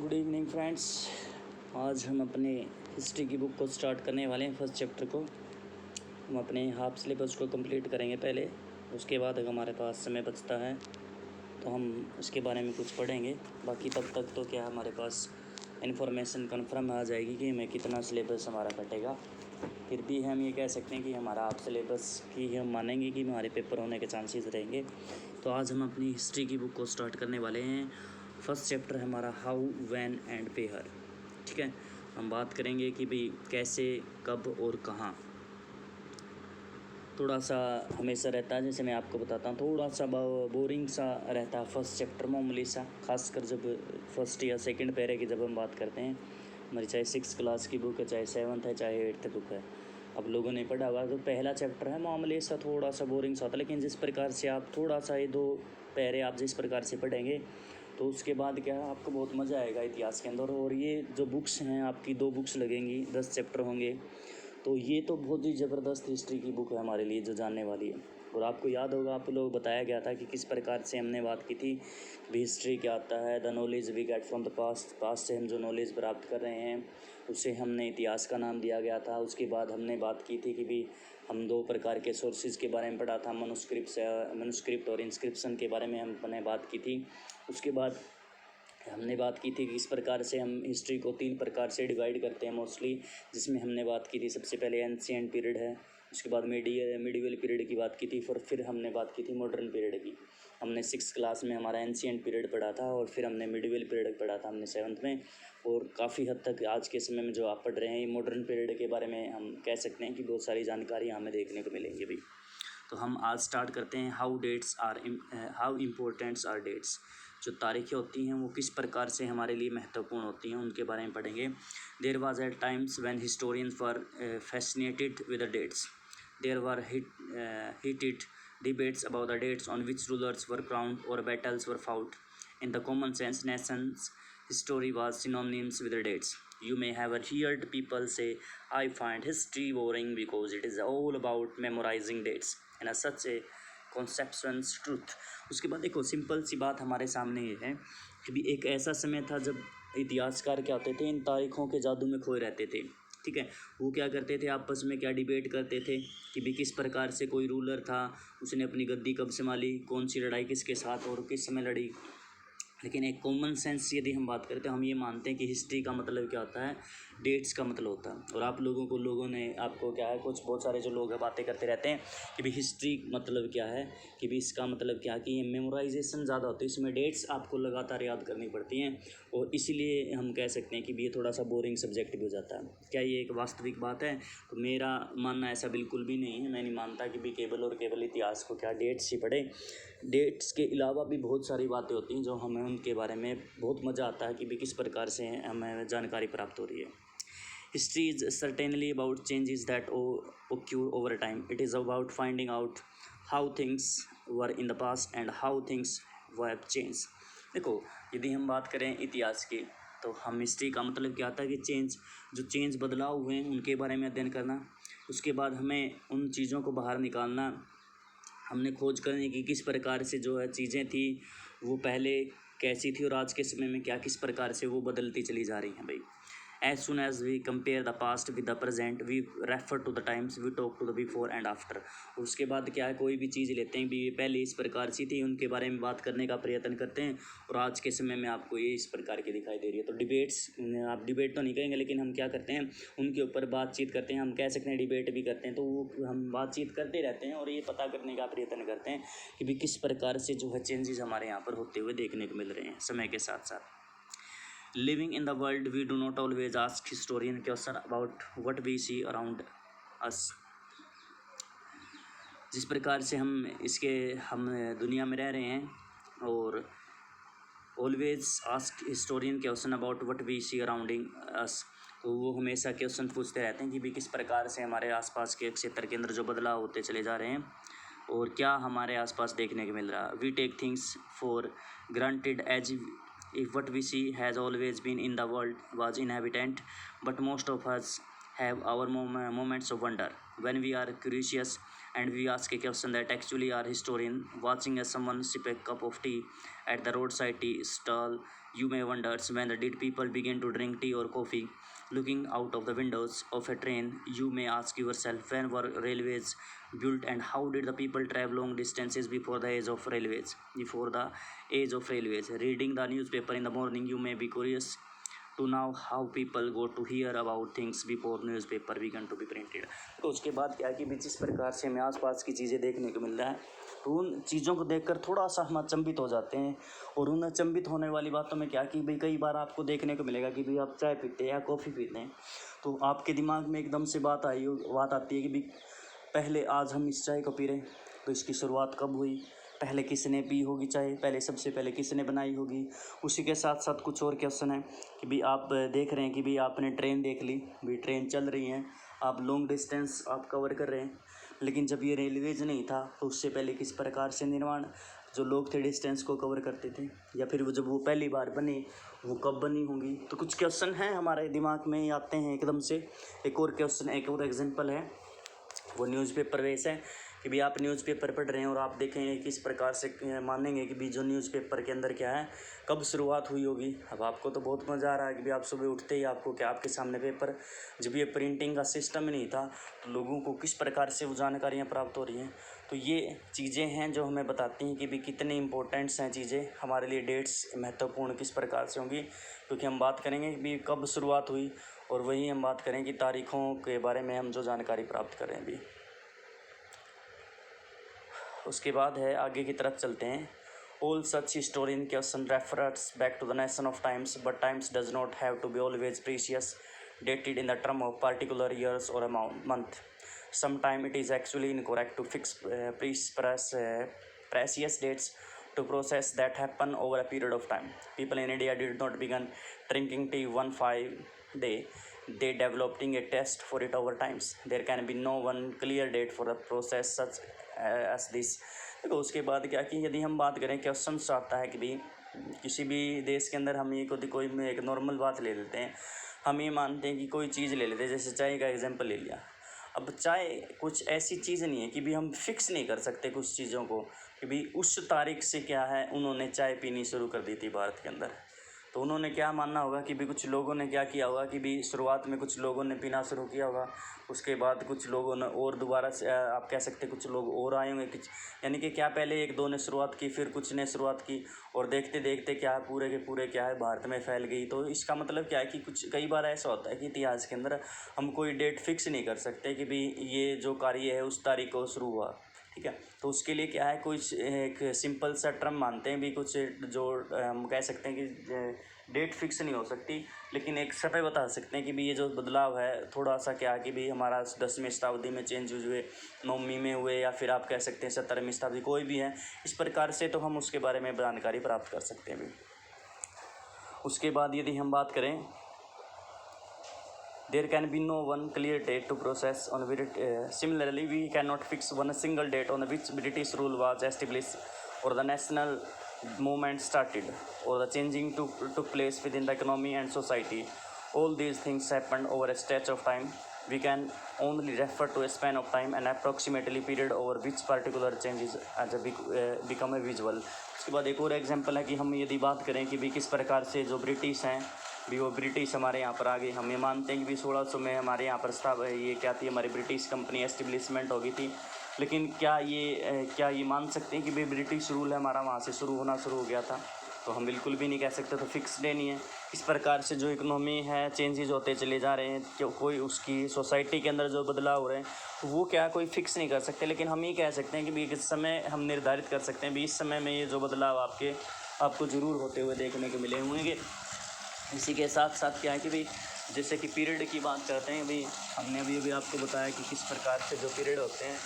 Good evening friends. आज हम अपने हिस्ट्री की बुक को स्टार्ट करने वाले हैं। फर्स्ट चैप्टर को हम अपने हाफ सिलेबस को कंप्लीट करेंगे पहले, उसके बाद अगर हमारे पास समय बचता है तो हम उसके बारे में कुछ पढ़ेंगे। बाकी तब तक तो क्या हमारे पास इन्फॉर्मेशन कन्फर्म आ जाएगी कि हमें कितना सिलेबस हमारा कटेगा। फिर भी हम ये कह सकते हैं कि हमारा हाफ सिलेबस की हम मानेंगे कि हमारे पेपर होने के चांसेस रहेंगे। तो आज हम अपनी हिस्ट्री की बुक को स्टार्ट करने वाले हैं। फर्स्ट चैप्टर है हमारा हाउ, व्हेन एंड वेयर। ठीक है, हम बात करेंगे कि भाई कैसे, कब और कहाँ। थोड़ा सा हमेशा रहता है, जैसे मैं आपको बताता हूँ, थोड़ा सा बोरिंग सा रहता है फर्स्ट चैप्टर, मामूली सा, खासकर जब फर्स्ट या सेकंड पैरे की जब हम बात करते हैं। हमारी चाहे 6 क्लास की बुक है, चाहे 7th है, चाहे 8th बुक है, अब लोगों ने पढ़ा हुआ। तो पहला चैप्टर है मामूली सा, थोड़ा सा बोरिंग सा होता है, लेकिन जिस प्रकार से आप थोड़ा सा ये 2 पैरे आप जिस प्रकार से पढ़ेंगे तो उसके बाद क्या है, आपको बहुत मज़ा आएगा इतिहास के अंदर। और ये जो बुक्स हैं आपकी 2 बुक्स लगेंगी, 10 चैप्टर होंगे, तो ये तो बहुत ही ज़बरदस्त हिस्ट्री की बुक है हमारे लिए जो जानने वाली है। और आपको याद होगा, आप लोग बताया गया था कि किस प्रकार से हमने बात की थी भी हिस्ट्री क्या आता है। The knowledge we get from the past से हम जो नॉलेज प्राप्त कर रहे हैं उसे हमने इतिहास का नाम दिया गया था। उसके बाद हमने बात की थी कि भी हम 2 प्रकार के सोर्सेज के बारे में पढ़ा था, मनुस्क्रिप्ट और इंस्क्रिप्शन के बारे में हमने बात की थी। उसके बाद हमने बात की थी कि इस प्रकार से हम हिस्ट्री को 3 प्रकार से डिवाइड करते हैं मोस्टली, जिसमें हमने बात की थी सबसे पहले एंशिएंट पीरियड है, उसके बाद मिडिवल पीरियड की बात की थी, फिर हमने बात की थी मॉडर्न पीरियड की। हमने 6 क्लास में हमारा एंशिएंट पीरियड पढ़ा था और फिर हमने मिडिवल पीरियड पढ़ा था हमने 7th में। और काफ़ी हद तक आज के समय में जो आप पढ़ रहे हैं, ये मॉडर्न पीरियड के बारे में हम कह सकते हैं कि बहुत सारी जानकारी हमें देखने को मिलेंगी भी। तो हम आज स्टार्ट करते हैं हाउ इम्पोर्टेंट्स आर डेट्स। जो तारीखें होती हैं वो किस प्रकार से हमारे लिए महत्वपूर्ण होती हैं, उनके बारे में पढ़ेंगे। There was at times when historians were fascinated with the dates. There were heated debates about the dates on which rulers were crowned or battles were fought. In the common sense, nations' history was synonymous with the dates. You may have heard people say, I find history boring because it is all about memorizing dates. And as such a conception's truth. उसके बाद देखो, simple सी बात हमारे सामने ये है कि भी एक ऐसा समय था जब इतिहासकार क्या होते थे, इन तारीखों के जादू में खोए रहते थे। ठीक है, वो क्या करते थे, आपस में क्या डिबेट करते थे कि भी किस प्रकार से कोई रूलर था, उसने अपनी गद्दी कब संभाली, कौन सी लड़ाई किसके साथ और किस समय लड़ी। लेकिन एक कॉमन सेंस यदि हम बात करते हैं, हम ये मानते हैं कि हिस्ट्री का मतलब क्या होता है, डेट्स का मतलब होता है। और आप लोगों ने आपको क्या है, कुछ बहुत सारे जो लोग हैं बातें करते रहते हैं कि भी हिस्ट्री मतलब क्या है, कि भी इसका मतलब क्या है कि ये मेमोराइजेशन ज़्यादा होती है, इसमें डेट्स आपको लगातार याद करनी पड़ती हैं। और इसीलिए हम कह सकते हैं कि भी ये थोड़ा सा बोरिंग सब्जेक्ट भी हो जाता है। क्या ये एक वास्तविक बात है? तो मेरा मानना ऐसा बिल्कुल भी नहीं है। मैं नहीं मानता कि भी केवल और केवल इतिहास को क्या डेट्स ही पढ़े। डेट्स के अलावा भी बहुत सारी बातें होती हैं जो हमें उनके बारे में बहुत मज़ा आता है कि भी किस प्रकार से हमें जानकारी प्राप्त हो रही है। History is certainly about changes that occur over time. It is about finding out how things were in the past and how things have change. देखो, यदि हम बात करें इतिहास की, तो हम हिस्ट्री का मतलब क्या आता है कि जो चेंज बदलाव हुए हैं उनके बारे में अध्ययन करना। उसके बाद हमें उन चीज़ों को बाहर निकालना, हमने खोज करने की किस प्रकार से जो है चीज़ें थी वो पहले कैसी थी और आज के समय में क्या किस प्रकार से वो बदलती चली जा रही हैं भाई। As soon as we compare the past with the present, we refer to the times, we talk to the before and after. उसके बाद क्या है, कोई भी चीज़ लेते हैं भी ये पहले इस प्रकार सी थी, उनके बारे में बात करने का प्रयत्न करते हैं और आज के समय में आपको ये इस प्रकार की दिखाई दे रही है। तो डिबेट्स, आप डिबेट तो नहीं कहेंगे, लेकिन हम क्या करते हैं, उनके ऊपर बातचीत करते हैं। हम कह सकते हैं डिबेट भी करते हैं, तो वो हम बातचीत करते रहते हैं और ये पता करने का प्रयत्न करते हैं कि भी किस प्रकार से जो है चेंजेस हमारे यहाँ पर होते हुए देखने को मिल रहे हैं समय के साथ साथ। Living in the world, we do not always ask historian question about what we see around us. जिस प्रकार से हम दुनिया में रह रहे हैं और always ask historian question about what we see arounding us, तो वो हमेशा क्वेश्चन पूछते रहते हैं कि भी किस प्रकार से हमारे आसपास के क्षेत्र के अंदर जो बदलाव होते चले जा रहे हैं और क्या हमारे आसपास देखने को मिल रहा है। We take things for granted as if what we see has always been in the world was inhabitant, but most of us have our moments of wonder when we are curious and we ask a question that actually our historian watching as someone sip a cup of tea at the roadside tea stall. You may wonder when did people begin to drink tea or coffee. Looking out of the windows of a train, you may ask yourself when were railways built and how did the people travel long distances before the age of railways. Reading the newspaper in the morning, you may be curious to now how people go to hear about things before newspaper began to be printed. तो उसके बाद क्या है कि भी जिस प्रकार से हमें आसपास की चीज़ें देखने को मिल रहा है, तो उन चीज़ों को देखकर थोड़ा सा हम अचंभित हो जाते हैं। और उन अचंभित होने वाली बातों में क्या कि भाई कई बार आपको देखने को मिलेगा कि भाई आप चाय पीते हैं या कॉफ़ी पीते हैं, तो आपके दिमाग में एकदम से बात आती है कि भाई पहले आज हम इस चाय को पी रहे हैं, तो इसकी शुरुआत कब हुई, पहले किसने पी होगी चाय, पहले सबसे पहले किसने बनाई होगी। उसी के साथ साथ कुछ और क्वेश्चन है कि भाई आप देख रहे हैं कि भाई आपने ट्रेन देख ली, भाई ट्रेन चल रही है, आप लॉन्ग डिस्टेंस आप कवर कर रहे हैं, लेकिन जब ये रेलवेज नहीं था तो उससे पहले किस प्रकार से निर्माण जो लोग थे डिस्टेंस को कवर करते थे, या फिर वो जब वो पहली बार बनी वो कब बनी होंगी। तो कुछ क्वेश्चन हैं हमारे दिमाग में आते हैं एकदम से। एक और क्वेश्चन, एक और एग्जांपल है वो न्यूज़पेपर बेस है कि भी आप न्यूज़पेपर पढ़ रहे हैं और आप देखेंगे किस प्रकार से मानेंगे कि भी जो न्यूज़पेपर के अंदर क्या है कब शुरुआत हुई होगी। अब आपको तो बहुत मज़ा आ रहा है कि भी आप सुबह उठते ही आपको क्या आपके सामने पेपर, जब ये प्रिंटिंग का सिस्टम ही नहीं था तो लोगों को किस प्रकार से वो जानकारियाँ प्राप्त हो रही हैं। तो ये चीज़ें हैं जो हमें बताती हैं कि भी कितनी इंपॉर्टेंट्स हैं चीज़ें हमारे लिए, डेट्स महत्वपूर्ण किस प्रकार से होंगी, क्योंकि हम बात करेंगे कि भी कब शुरुआत हुई और वही हम बात करें कि तारीख़ों के बारे में हम जो जानकारी प्राप्त करें भी। उसके बाद है आगे की तरफ चलते हैं। All such historian question refers back to the nation of times, but times does not have to be always precious, dated in the term of particular years or a month. Sometimes it is actually incorrect to fix precious dates to process that happen over a period of time. People in India did not begin drinking tea one fine day. They developing a taste for it over times. There can be no one clear date for a process such as this. देखो उसके बाद क्या कि यदि हम बात करें question आता है कि भाई किसी भी देश के अंदर हम ये कोई एक नॉर्मल बात ले लेते हैं, हम ये मानते हैं कि कोई चीज़ ले लेते हैं, जैसे चाय का एग्जांपल ले लिया। अब चाय कुछ ऐसी चीज़ नहीं है कि भी हम फिक्स नहीं कर सकते कुछ चीज़ों को कि भी उस तारीख से क्या है उन्होंने चाय पीनी शुरू कर दी थी भारत के अंदर। तो उन्होंने क्या मानना होगा कि भी कुछ लोगों ने क्या किया होगा कि भी शुरुआत में कुछ लोगों ने पीना शुरू किया होगा, उसके बाद कुछ लोगों ने और दोबारा से आप कह सकते कुछ लोग और आए होंगे कुछ, यानी कि क्या पहले एक दो ने शुरुआत की फिर कुछ ने शुरुआत की और देखते देखते क्या पूरे के पूरे क्या है भारत में फैल गई। तो इसका मतलब क्या है कि कुछ कई बार ऐसा होता है कि इतिहास के अंदर हम कोई डेट फिक्स नहीं कर सकते कि भी ये जो कार्य है उस तारीख को शुरू हुआ, ठीक है। तो उसके लिए क्या है कुछ एक सिंपल सा टर्म मानते हैं भी कुछ जो हम कह सकते हैं कि डेट फिक्स नहीं हो सकती, लेकिन एक समय बता सकते हैं कि भी ये जो बदलाव है थोड़ा सा क्या कि भी हमारा 10वीं शताब्दी में चेंज हुए, 9वीं में हुए, या फिर आप कह सकते हैं 17वीं शताब्दी, कोई भी है इस प्रकार से तो हम उसके बारे में जानकारी प्राप्त कर सकते हैं भी। उसके बाद यदि हम बात करें there can be no one clear date to process on which similarly we cannot fix one single date on which British rule was established or the national movement started or the changing took place within the economy and society. All these things happened over a stretch of time. We can only refer to a span of time and approximately period over which particular changes as become a visual. उसके बाद एक और example है कि हम यदि बात करें कि भी किस प्रकार से जो ब्रिटिश हैं भी वो ब्रिटिश हमारे यहाँ पर आ गए। हम ये मानते हैं कि भी 1600 में हमारे यहाँ पर ये क्या थी हमारी ब्रिटिश कंपनी एस्टेब्लिशमेंट हो गई थी, लेकिन क्या ये मान सकते हैं कि भाई ब्रिटिश रूल है हमारा वहाँ से शुरू हो गया था? तो हम बिल्कुल भी नहीं कह सकते। तो फिक्स डे नहीं है। इस प्रकार से जो इकोनॉमी है चेंजेस होते चले जा रहे हैं, क्यों कोई उसकी सोसाइटी के अंदर जो बदलाव हो रहे हैं वो क्या कोई फिक्स नहीं कर सकते, लेकिन हम ये कह सकते हैं कि भाई इस समय हम निर्धारित कर सकते हैं भी इस समय में ये जो बदलाव आपको ज़रूर होते हुए देखने को मिले होंगे। इसी के साथ साथ क्या है कि भाई जैसे कि पीरियड की बात करते हैं, भाई हमने अभी आपको बताया कि किस प्रकार से जो पीरियड होते हैं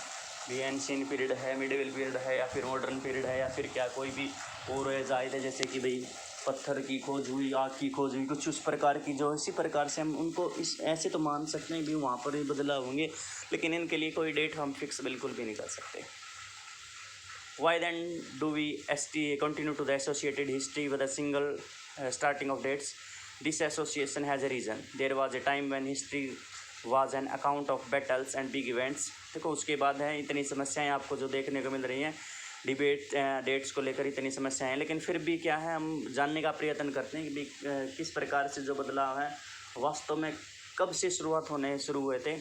भी एंशिएंट पीरियड है, मिडिवल पीरियड है, या फिर मॉडर्न पीरियड है, या फिर क्या कोई भी और जायद है, जैसे कि भाई पत्थर की खोज हुई, आग की खोज हुई, कुछ उस प्रकार की जो इसी प्रकार से हम उनको ऐसे तो मान सकते हैं भी वहाँ पर ही बदलाव होंगे, लेकिन इनके लिए कोई डेट हम फिक्स बिल्कुल भी नहीं कर सकते। Why then do we continue to the associated history with a single starting of dates? This association has a reason. There was a time when history was an account of battles and big events. देखो उसके बाद है इतनी समस्याएं आपको जो देखने को मिल रही हैं, डिबेट डेट्स को लेकर इतनी समस्याएं हैं, लेकिन फिर भी क्या है, हम जानने का प्रयत्न करते हैं कि किस प्रकार से जो बदलाव है वास्तव में कब से शुरू हुए थे।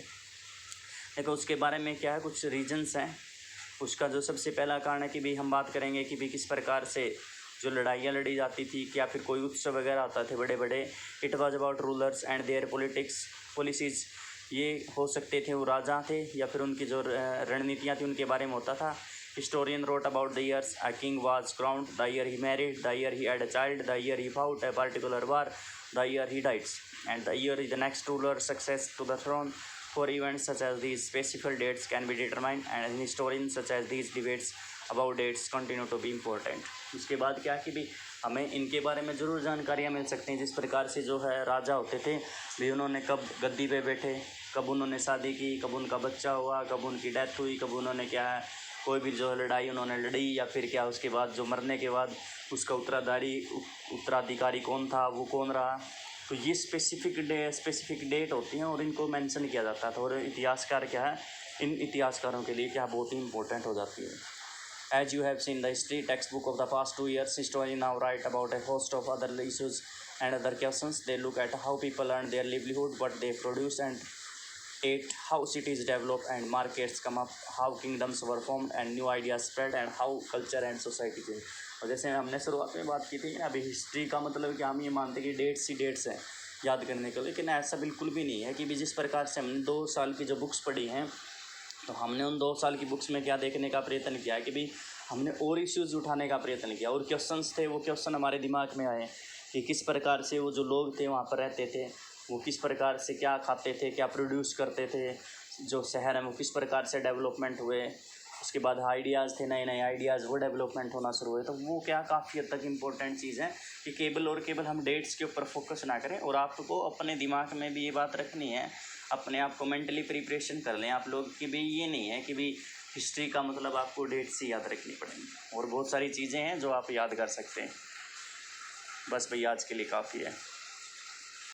देखो उसके बारे में क्या है, कुछ रीजन्स हैं। उसका जो सबसे पहला कारण है कि भी हम बात करेंगे कि भी किस प्रकार से जो लड़ाइयाँ लड़ी जाती थी, या फिर कोई उत्सव वगैरह होता थे बड़े बड़े। It was about rulers and their policies. ये हो सकते थे वो राजा थे या फिर उनकी जो रणनीतियाँ थी उनके बारे में होता था। Historian wrote about the years a king was crowned, the year he married, the year he had a child, the year he fought a particular war, the year he dies, and the year is the next ruler's success to the throne. For events such as these, specific dates can be determined, and in historians such as these, debates about dates continue to be important. उसके बाद क्या कि भी हमें इनके बारे में ज़रूर जानकारियाँ मिल सकती हैं, जिस प्रकार से जो है राजा होते थे भी, उन्होंने कब गद्दी पे बैठे, कब उन्होंने शादी की, कब उनका बच्चा हुआ, कब उनकी डेथ हुई, कब उन्होंने क्या है कोई भी जो लड़ाई उन्होंने लड़ी, या फिर क्या उसके बाद जो मरने के बाद उसका उत्तराधिकारी कौन था, वो कौन रहा। तो ये स्पेसिफिक डेट होती हैं और इनको मेंशन किया जाता था। और इतिहासकार क्या है, इन इतिहासकारों के लिए क्या बहुत ही इंपॉर्टेंट हो जाती है। As you have seen the history textbook of the past 2 years, historians now write about a host of other issues and other questions. They look at how people earn their livelihood, what they produce and ate, how cities develop and markets come up, how kingdoms were formed and new ideas spread, and how culture and society change. और जैसे हमने शुरुआत में बात की थी कि अभी हिस्ट्री का मतलब कि हम ये मानते हैं कि डेट्स हैं याद करने को, लेकिन ऐसा बिल्कुल भी नहीं है। कि भी जिस प्रकार से हमने 2 साल की जो बुक्स पढ़ी हैं, तो हमने उन 2 साल की बुक्स में क्या देखने का प्रयत्न किया है कि भाई हमने और इश्यूज़ उठाने का प्रयत्न किया, और क्वेश्चंस थे, वो क्वेश्चन हमारे दिमाग में आए कि किस प्रकार से वो जो लोग थे वहाँ पर रहते थे, वो किस प्रकार से क्या खाते थे, क्या प्रोड्यूस करते थे, जो शहर हैं वो किस प्रकार से डेवलपमेंट हुए। उसके बाद आइडियाज़ थे, नए आइडियाज़, वो डेवलपमेंट होना शुरू हुए। तो वो क्या काफ़ी हद तक इम्पोर्टेंट चीज़ है कि केवल हम डेट्स के ऊपर फोकस ना करें, और आपको अपने दिमाग में भी ये बात रखनी है, अपने आप को मेंटली प्रिपरेशन कर लें आप लोग कि भाई ये नहीं है कि भाई हिस्ट्री का मतलब आपको डेट्स ही याद रखनी पड़ेंगी, और बहुत सारी चीज़ें हैं जो आप याद कर सकते हैं। बस भाई आज के लिए काफ़ी है।